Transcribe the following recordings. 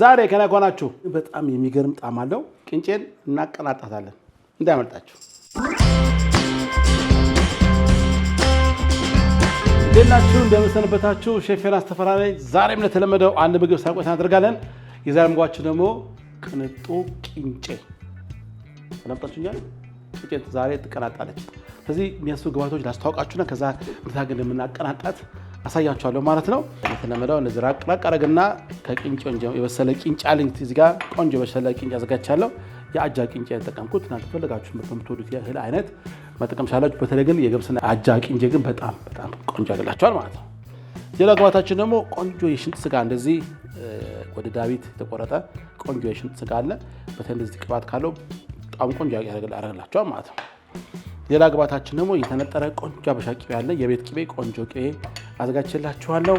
ዛሬ ከናጓናችሁ በጣም የሚገርም ጣዕም አለው። ቅንጬን እናቀናጣታለን እንዳያመልጣችሁ። ሌላችሁ እንደምሰነበታችሁ ሼፍ ዮናስ ተፈራ ነኝ። ዛሬም ለተለመደው አንድ ምግብ ሳቆይታ እናደርጋለን። የዛሬ ምግባችን ደግሞ ቅንጡ ቅንጬ ሰላምታችሁኛል። ቅንጬ ዛሬ ትቀናጣለች። ስለዚህ የሚያስፈልጉ ግብአቶች ላስተዋውቃችሁና ከዛ እንዴት እንደምናቀናጣት አሳያችኋለሁ ማለት ነው። ለተለመደው እንደዚህ ራቅ አረግና ከቅንጬው የበሰለ ቅንጬ አለኝ። እዚህ ጋር ቆንጆ የበሰለ ቅንጬ አዘጋጅቻለሁ። የአጃ ቅንጬ የተጠቀምኩት እናንተ ፈለጋችሁ የምትወዱት የእህል አይነት መጠቀም ቻላችሁ። በተለይ ግን የገብስና አጃ ቅንጬ ግን በጣም ቆንጆ ያገላችኋል ማለት ነው። ሌላ ግብአታችን ደግሞ ቆንጆ የሽንጥ ስጋ እንደዚህ ወደ ዳዊት የተቆረጠ ቆንጆ የሽንጥ ስጋ አለ። በተለይ እንደዚህ ቅባት ካለው በጣም ቆንጆ ያደርግላችኋል ማለት ነው። ሌላ ግብአታችን ደግሞ የተነጠረ ቆንጆ አበሻ ቅቤ አለ። የቤት ቅቤ ቆንጆ ቅቤ አዘጋጅቼላችኋለሁ።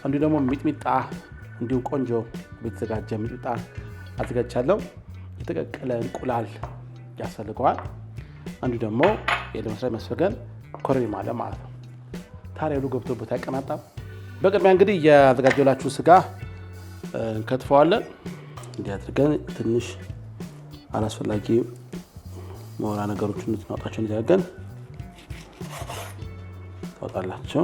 አንዱ ደግሞ ሚጥሚጣ እንዲሁም ቆንጆ የተዘጋጀ ሚጥሚጣ አዘጋጅቻለሁ። የተቀቀለ እንቁላል ያስፈልገዋል። አንዱ ደግሞ ለመስራት የሚያስፈልገን ኮረሪማ አለ ማለት ነው። ታዲያ ሁሉ ገብቶበት አይቀናጣም። በቅድሚያ እንግዲህ ያዘጋጀላችሁ ስጋ እንከትፈዋለን። እንዲህ አድርገን ትንሽ አላስፈላጊ መሆና ነገሮችን እናውጣቸውን ያገን ታውጣላችሁ።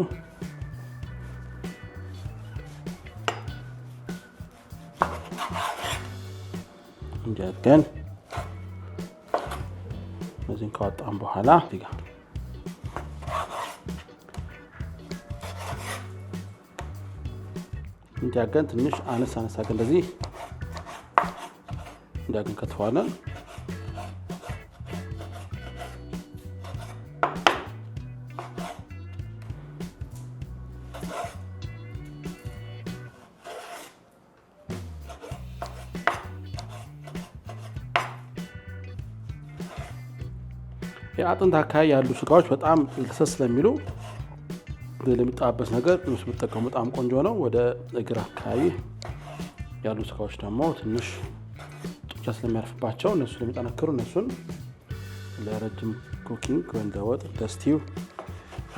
እንዲያገን እዚህን ካወጣን በኋላ እዚህ ጋር እንዲያገን ትንሽ አነሳ ግን እንደዚህ እንዲያገን ከትፈዋለን። የአጥንት አካባቢ ያሉ ስጋዎች በጣም ልሰስ ስለሚሉ ለሚጣበስ ነገር እነሱ ብትጠቀሙ በጣም ቆንጆ ነው። ወደ እግር አካባቢ ያሉ ስጋዎች ደግሞ ትንሽ ጡንቻ ስለሚያርፍባቸው እነሱ ለሚጠነክሩ እነሱን ለረጅም ኩኪንግ ወይ እንደ ወጥ እንደ ስቲው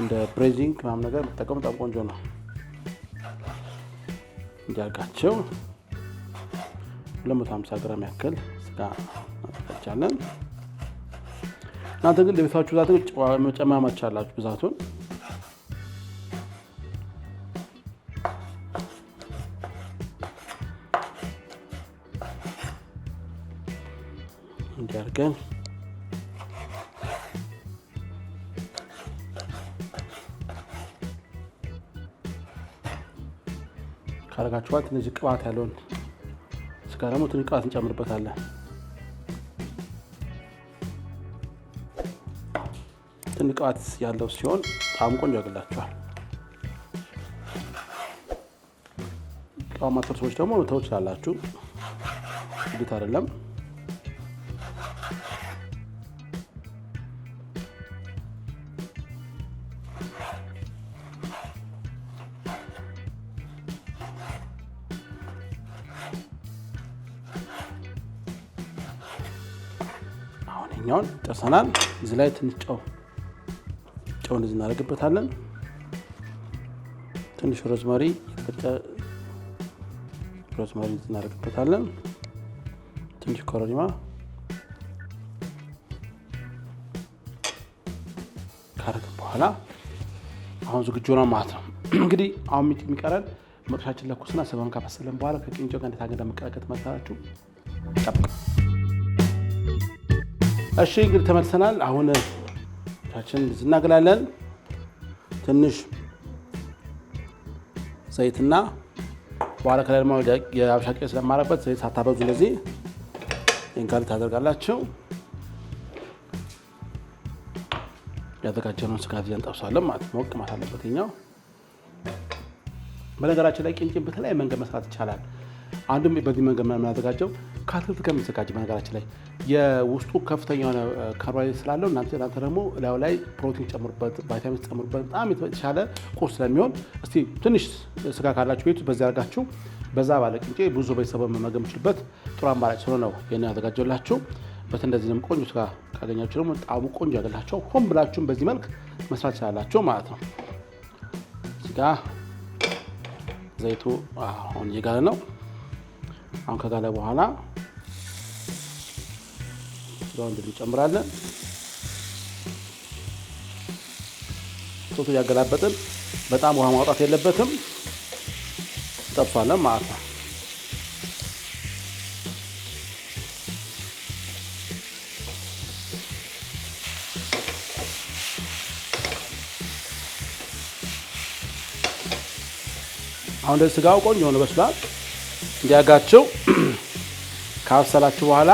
እንደ ብሬዚንግ ምናምን ነገር ብትጠቀሙ በጣም ቆንጆ ነው። እንዲያርጋቸው 250 ግራም ያክል ስጋ እናዘጋጃለን። እናንተ ግን ለቤታችሁ ብዛት መጨማማት ቻላችሁ ብዛቱን። እንዲያርገን ካረጋችኋት ትንሽ ቅባት ያለውን ስጋ ደግሞ ትንሽ ቅባት እንጨምርበታለን። ትንሽ ቅባት ያለው ሲሆን በጣም ቆንጆ ያገላችኋል። ቅባት ማትወዱ ሰዎች ደግሞ መተው ትችላላችሁ፣ ግዴታ አይደለም። አሁን እኛውን ጨርሰናል። እዚህ ላይ ትንሽ ጨው እንደዚህ እናደርግበታለን። ትንሽ ሮዝመሪ እናደርግበታለን። ትንሽ ኮረሪማ ካረግን በኋላ አሁን ዝግጁ ነው ማለት ነው። እንግዲህ አሁን የሚቀረን መጥሻችን ለኩስና ስጋውን ካፈሰለን በኋላ ከቅንጬው ጋር እንዴት አድርገን እንደምንቀላቀል መሰላችሁ። እሺ እንግዲህ ተመልሰናል። አሁን ቻችን እናገላለን። ትንሽ ዘይትና በኋላ ከላይ ደግሞ የአበሻ ቅቤ ስለማረበት ዘይት ሳታበዙ እንደዚህ እንካል ታደርጋላችሁ። ያዘጋጀነውን ስጋ እዚህ እንጠብሳለን ማለት ነው። ሞቅ ማለት አለበት ኛው። በነገራችን ላይ ቅንጬ በተለያየ መንገድ መስራት ይቻላል። አንዱም በዚህ መንገድ የምናዘጋጀው ከአትክልት ከሚዘጋጅ በነገራችን ላይ የውስጡ ከፍተኛ የሆነ ካርቦሃይድሬት ስላለው እናንተ ደግሞ ላዩ ላይ ፕሮቲን ጨምሩበት፣ ቫይታሚን ጨምሩበት፣ በጣም የተሻለ ቁርስ ስለሚሆን እስቲ ትንሽ ስጋ ካላችሁ ቤቱ በዚህ አድርጋችሁ በዛ ባለ ቅንጬ ብዙ ቤተሰብ መመገብ የምችሉበት ጥሩ አማራጭ ስለሆነ ነው ይሄን ያዘጋጀላችሁ። እንደዚህ ቆንጆ ስጋ ካገኛችሁ ደግሞ ጣዕሙ ቆንጆ ያገላችሁ ሆን ብላችሁም በዚህ መልክ መስራት ይችላላችሁ ማለት ነው። እዚህ ጋር ዘይቱ አሁን እየጋለ ነው። አሁን ከጋለ በኋላ ስጋውን እንጨምራለን። ሶቱ ያገላበጥን በጣም ውሃ ማውጣት የለበትም። ጠፋለን ማለት ነው። አሁን እንደዚህ ስጋው ቆንጆ ሆኖ በስሏል። እንዲያጋችሁ ካበሰላችሁ በኋላ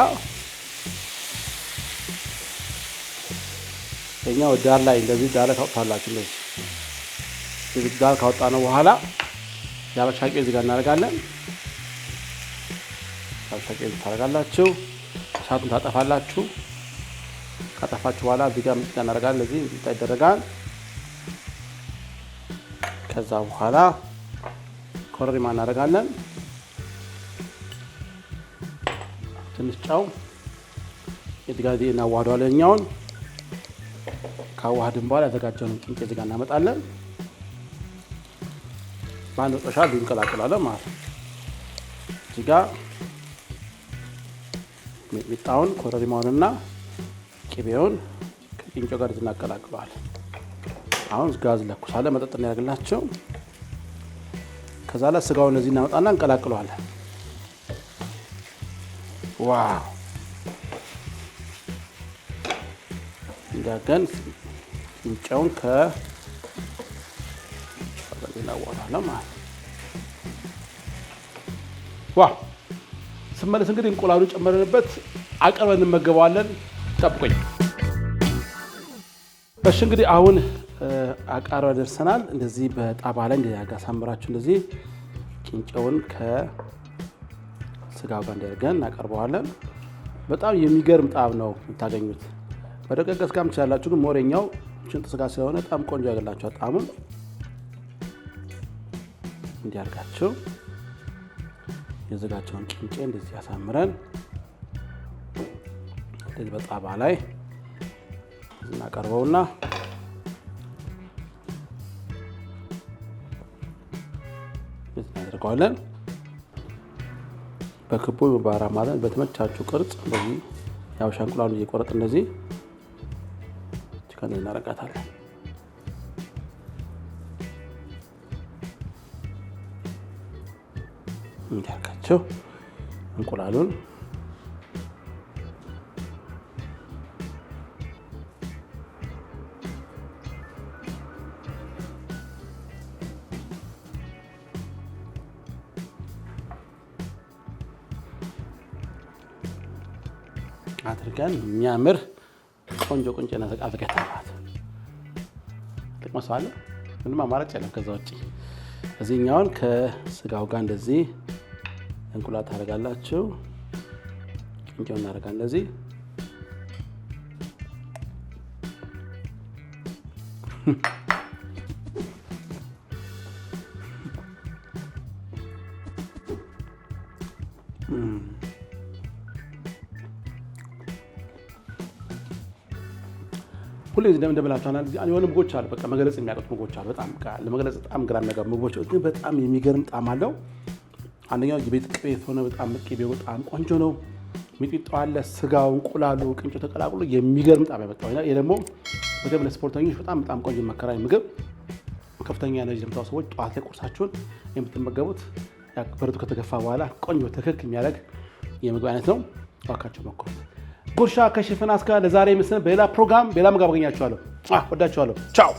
እኛው ዳር ላይ እንደዚህ ዳር ታውጣላችሁ። እንደዚህ ዳር ካወጣነው በኋላ ያበሻ ቂቤ እዚህ ጋር እናደርጋለን። ያበሻ ቂቤ ታደርጋላችሁ። እሳቱን ታጠፋላችሁ። ካጠፋችሁ በኋላ እዚህ ጋር ምጥጫ እናደርጋለን። ለዚህ ምጥጫ ይደረጋል። ከዛ በኋላ ኮረሪማ እናደርጋለን። ትንሽ ጨው የድጋዜ እናዋህደዋለን። እኛውን ካዋህድን በኋላ ያዘጋጀነውን ቂንጬ እዚህ ጋር እናመጣለን። በአንድ መጥበሻ እንቀላቅላለን ማለት ነው። እዚህ ጋር ሚጥሚጣውን ኮረሪማውንና ቂቤውን ከቂንጬው ጋር እናቀላቅለዋለን። አሁን ጋዝ ለኩሳለን። መጠጥ እናደርግላቸው። ከዛ ላይ ስጋውን እዚህ እናመጣና እንቀላቅለዋለን። ዋው እንደገን ቂንጬውን እናዋህዳለን ማለት ነው። ዋው ስመለስ እንግዲህ እንቁላሉ ጨመረንበት አቅርበን እንመገበዋለን። ጠብቁኝ። እሺ እንግዲህ አሁን አቃራ ደርሰናል። እንደዚህ በጣባ ላይ እንደዚህ አሳምራችሁ እንደዚህ ቂንጬውን ከስጋው ጋር እንደርገን እናቀርበዋለን። በጣም የሚገርም ጣዕም ነው የምታገኙት። በደቀቀ ስጋም ትችላላችሁ፣ ግን ሞሬኛው ሽንጥ ስጋ ስለሆነ በጣም ቆንጆ ያገላችኋል ጣዕሙን። እንዲያርጋችሁ የዘጋጀውን ቂንጬ እንደዚህ ያሳምረን እንደዚህ በጣባ ላይ እናቀርበውና እናደርገዋለን። በክቡ በአራት ማዕዘን በተመቻቹ ቅርጽ እንደዚህ የሀበሻ እንቁላሉን እየቆረጥ እንደዚህ ችካን እናረጋታለን። እንዲያርጋቸው እንቁላሉን አድርገን የሚያምር ቆንጆ ቁንጭና አዘጋጅተናል። ጥቅመሳለ ምንም አማራጭ የለም ከዛ ውጪ። እዚህኛውን ከስጋው ጋር እንደዚህ እንቁላል ታደርጋላችሁ። ቂንጬውን እናደርጋለን እንደዚህ ሁሌ እንደምላችሁ አናል እዚህ የሆነ ምግቦች አሉ። በቃ መገለጽ የሚያቀጡ ምግቦች አሉ። በጣም ለመገለጽ በጣም ግራ የሚያጋቡ ምግቦች ግን በጣም የሚገርም ጣዕም አለው። አንደኛው የቤት ቅቤ ሆነ በጣም ቅቤው በጣም ቆንጆ ነው። ሚጥሚጣው አለ፣ ስጋው፣ እንቁላሉ፣ ቂንጬው ተቀላቅሎ የሚገርም ጣዕም ያመጣው እና ይሄ ደግሞ በተለይ ለስፖርተኞች በጣም ቆንጆ መከራይ ምግብ። ከፍተኛ ኤነርጂ ለምታው ሰዎች ጠዋት ላይ ቁርሳችሁን የምትመገቡት በረቱ ከተገፋ በኋላ ቆንጆ ትክክ የሚያደርግ የምግብ አይነት ነው። እባካችሁ ሞክሩት። ጉርሻ ከሼፍ ዮናስ ጋር ለዛሬ ምስል በሌላ ፕሮግራም በሌላ ምግብ አገኛችኋለሁ። ወዳችኋለሁ። ቻው